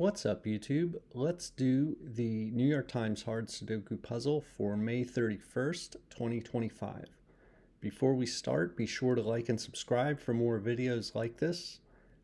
What's up, YouTube? Let's do the New York Times hard Sudoku puzzle for May 31st, 2025. Before we start, be sure to like and subscribe for more videos like this.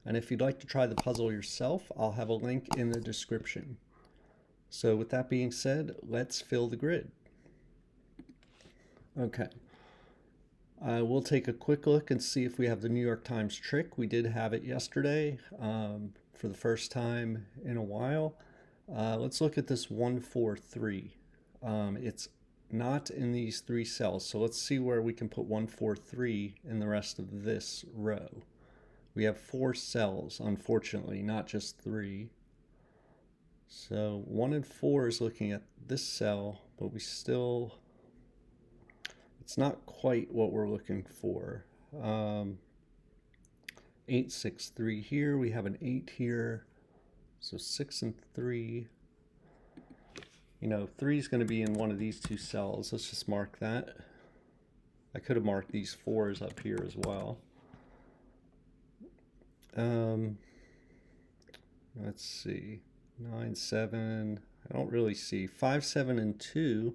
And if you'd like to try the puzzle yourself, I'll have a link in the description. So with that being said, let's fill the grid. Okay. We'll take a quick look and see if we have the New York Times trick. We did have it yesterday for the first time in a while. Let's look at this 143. It's not in these three cells, so let's see where we can put 143 in the rest of this row. We have 4 cells, unfortunately, not just 3. So 1 and 4 is looking at this cell, but we still... it's not quite what we're looking for. 8, 6, 3 here. We have an 8 here. So 6 and 3. You know, 3 is going to be in one of these 2 cells. Let's just mark that. I could have marked these 4s up here as well. Let's see. 9, 7. I don't really see. 5, 7, and 2.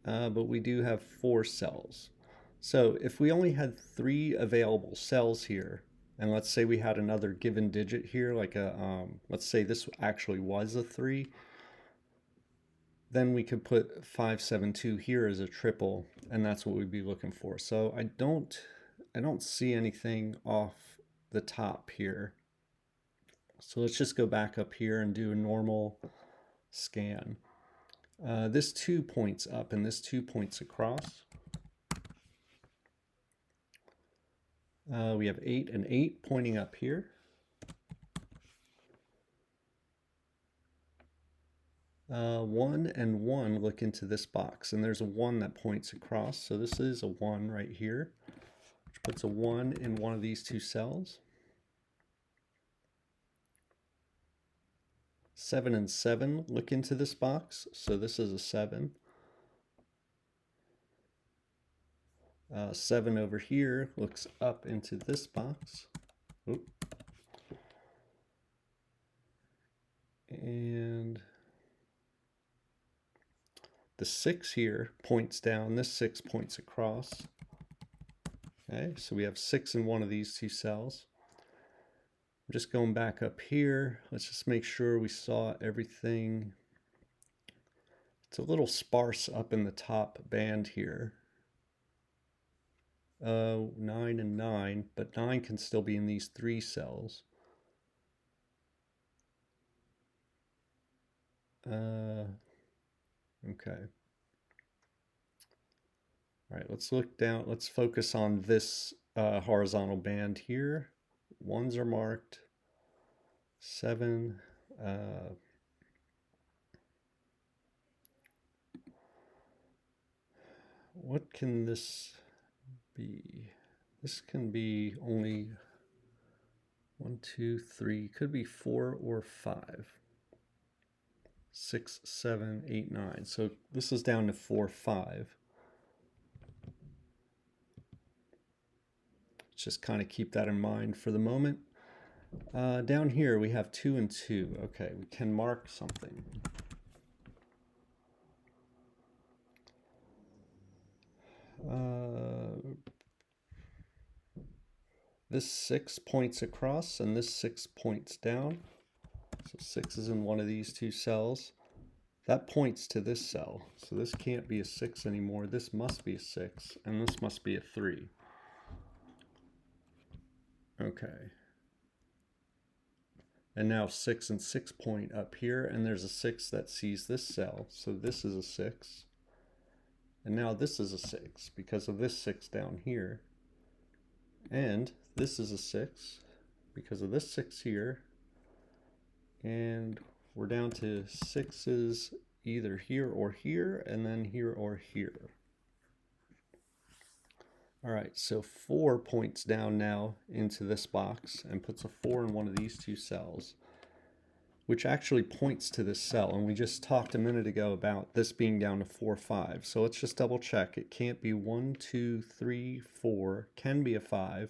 But we do have 4 cells. So if we only had 3 available cells here, and let's say we had another given digit here, like a, let's say this actually was a 3, then we could put 5, 7, 2 here as a triple, and that's what we'd be looking for. So I don't see anything off the top here. So let's just go back up here and do a normal scan. This 2 points up and this 2 points across. We have 8 and 8 pointing up here. 1 and 1 look into this box, and there's a 1 that points across. So this is a 1 right here, which puts a 1 in one of these 2 cells. 7 and 7 look into this box, so this is a 7. 7 over here looks up into this box. Oop. And the 6 here points down, this 6 points across. Okay, so we have 6 in one of these 2 cells. I'm just going back up here. Let's just make sure we saw everything. It's a little sparse up in the top band here. 9 and 9, but 9 can still be in these 3 cells. Okay. All right, let's look down. Let's focus on this horizontal band here. 1s are marked. 7. What can this be? This can be only 1, 2, 3. Could be 4 or 5. 6, 7, 8, 9. So this is down to 4, 5. Just kind of keep that in mind for the moment. Down here we have 2 and 2. Okay, we can mark something. This 6 points across and this 6 points down. So 6 is in one of these 2 cells. That points to this cell. So this can't be a 6 anymore. This must be a 6, and this must be a 3. Okay. And now 6 and 6 point up here, and there's a 6 that sees this cell. So this is a 6. And now this is a 6 because of this 6 down here. And this is a 6 because of this 6 here. And we're down to 6s either here or here, and then here or here. All right, so 4 points down now into this box and puts a 4 in one of these 2 cells, which actually points to this cell. And we just talked a minute ago about this being down to 4, 5. So let's just double check. It can't be 1, 2, 3, 4. Can be a 5.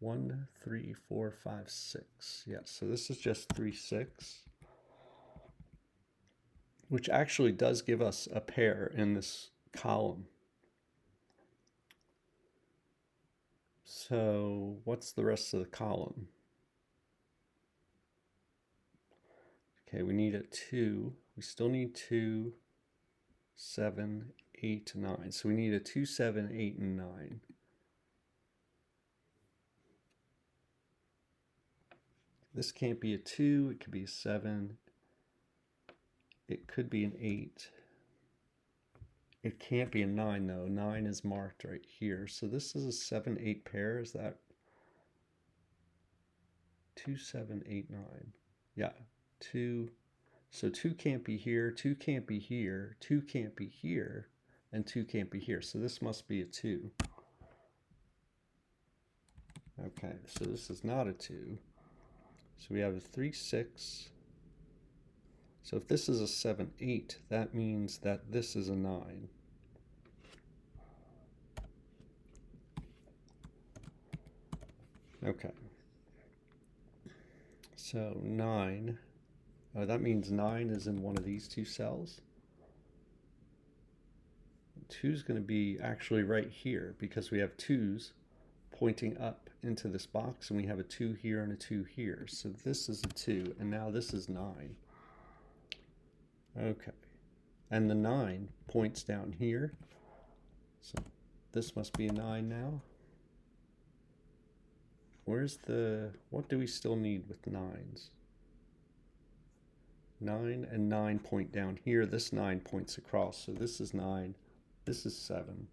1, 3, 4, 5, 6. Yeah, so this is just 3, 6, which actually does give us a pair in this column. So what's the rest of the column? Okay, we need a 2. We still need 2, 7, 8, 9. So we need a 2, 7, 8, and 9. This can't be a 2. It could be a 7. It could be an 8. It can't be a 9, though. 9 is marked right here. So this is a 7, 8 pair. Is that 2, 7, 8, 9? Yeah, 2. So 2 can't be here, 2 can't be here, 2 can't be here, and 2 can't be here. So this must be a 2. Okay, so this is not a 2. So we have a 3, 6. So if this is a 7, 8, that means that this is a 9. Okay. So 9, that means 9 is in one of these two cells. 2 is going to be actually right here because we have 2's pointing up into this box, and we have a 2 here and a 2 here. So this is a 2, and now this is 9. Okay. And the 9 points down here. So this must be a 9 now. Where's the, what do we still need with 9s? 9 and 9 point down here. This 9 points across. So this is 9. This is 7.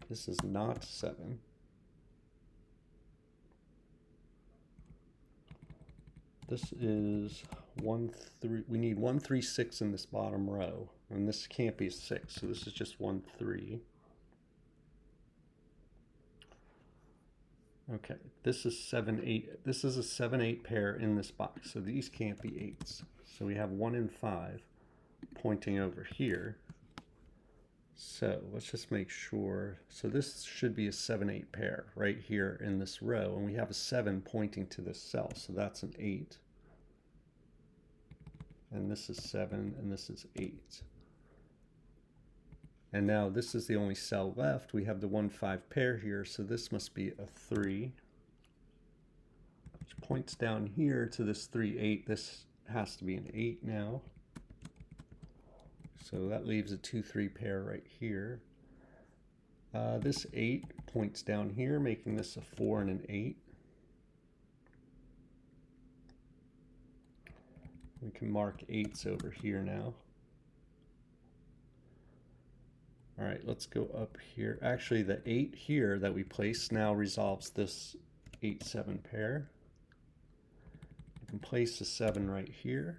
This is not 7. This is 1, 3. We need 1, 3, 6 in this bottom row. And this can't be a 6. So this is just 1, 3. Okay, this is 7, 8. This is a 7, 8 pair in this box, so these can't be 8s. So we have 1 and 5 pointing over here. So let's just make sure. So this should be a 7, 8 pair right here in this row, and we have a 7 pointing to this cell, so that's an 8. And this is 7, and this is 8. And now this is the only cell left. We have the 1, 5 pair here, so this must be a 3. Which points down here to this 3, 8. This has to be an 8 now. So that leaves a 2, 3 pair right here. This 8 points down here, making this a 4 and an 8. We can mark 8s over here now. All right, let's go up here. Actually, the 8 here that we placed now resolves this 8, 7 pair. We can place a 7 right here.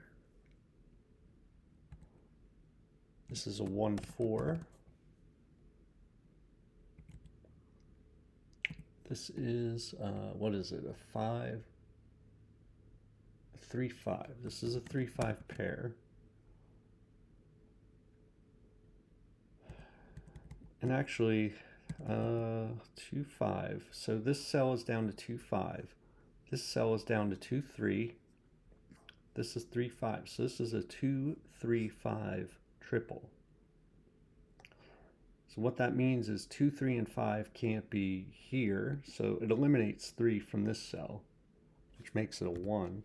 This is a 1, 4. This is, what is it, a 5? A 3, 5. This is a 3, 5 pair. And actually, 2, 5. So this cell is down to 2, 5. This cell is down to 2, 3. This is 3, 5. So this is a 2, 3, 5 triple. So what that means is 2, 3, and 5 can't be here. So it eliminates 3 from this cell, which makes it a 1.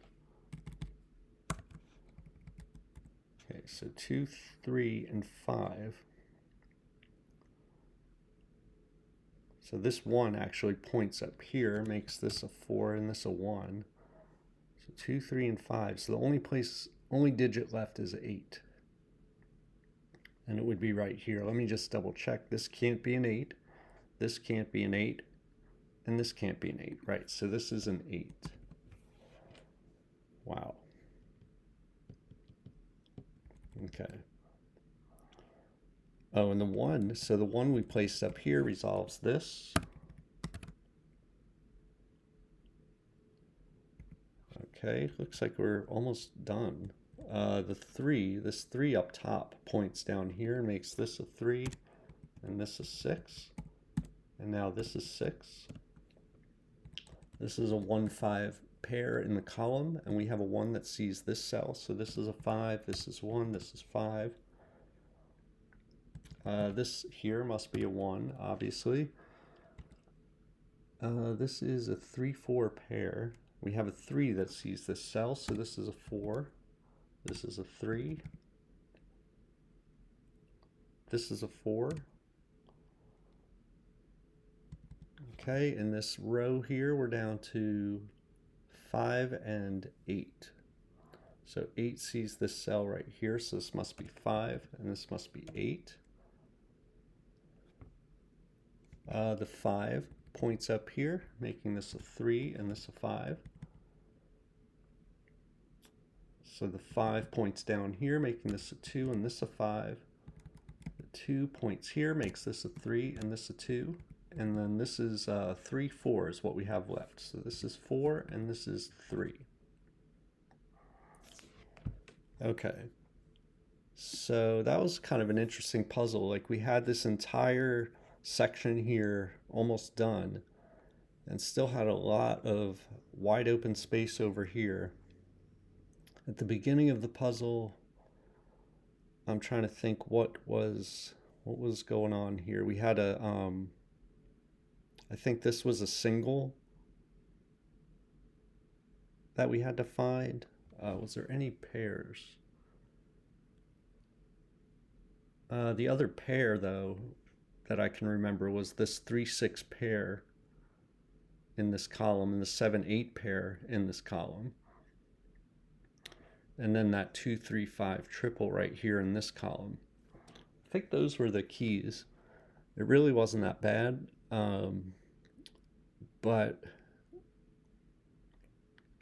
Okay, so 2, 3, and 5. So this 1 actually points up here, makes this a 4 and this a 1. So 2, 3, and 5. So the only digit left is 8. And it would be right here. Let me just double check. This can't be an 8. This can't be an 8. And this can't be an 8. Right, so this is an 8. Wow. Okay. Oh, and the 1, so the 1 we placed up here resolves this. Okay, looks like we're almost done. The 3, this 3 up top points down here and makes this a 3, and this a 6. And now this is 6. This is a 1-5 pair in the column, and we have a 1 that sees this cell. So this is a 5, this is 1, this is 5. This here must be a 1, obviously. This is a 3-4 pair. We have a 3 that sees this cell, so this is a 4. This is a 3. This is a 4. Okay, in this row here, we're down to 5 and 8. So 8 sees this cell right here, so this must be 5, and this must be 8. The 5 points up here, making this a 3 and this a 5. So the 5 points down here, making this a 2 and this a 5. The 2 points here, makes this a 3 and this a 2. And then this is 3, 4 is what we have left. So this is 4 and this is 3. Okay. So that was kind of an interesting puzzle. Like we had this entire section here almost done and still had a lot of wide open space over here. At the beginning of the puzzle, I'm trying to think what was going on here. We had a I think this was a single that we had to find. Was there any pairs? The other pair, though, that I can remember was this 3-6 pair in this column and the 7-8 pair in this column. And then that 2-3-5 triple right here in this column. I think those were the keys. It really wasn't that bad. But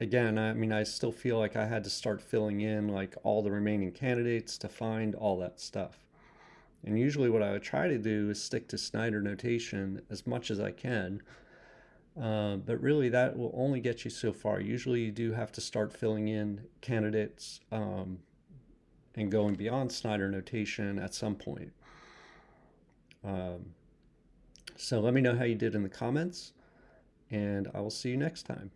again, I mean, I still feel like I had to start filling in like all the remaining candidates to find all that stuff. And usually what I would try to do is stick to Snyder notation as much as I can. But really that will only get you so far. Usually you do have to start filling in candidates and going beyond Snyder notation at some point. So let me know how you did in the comments, and I will see you next time.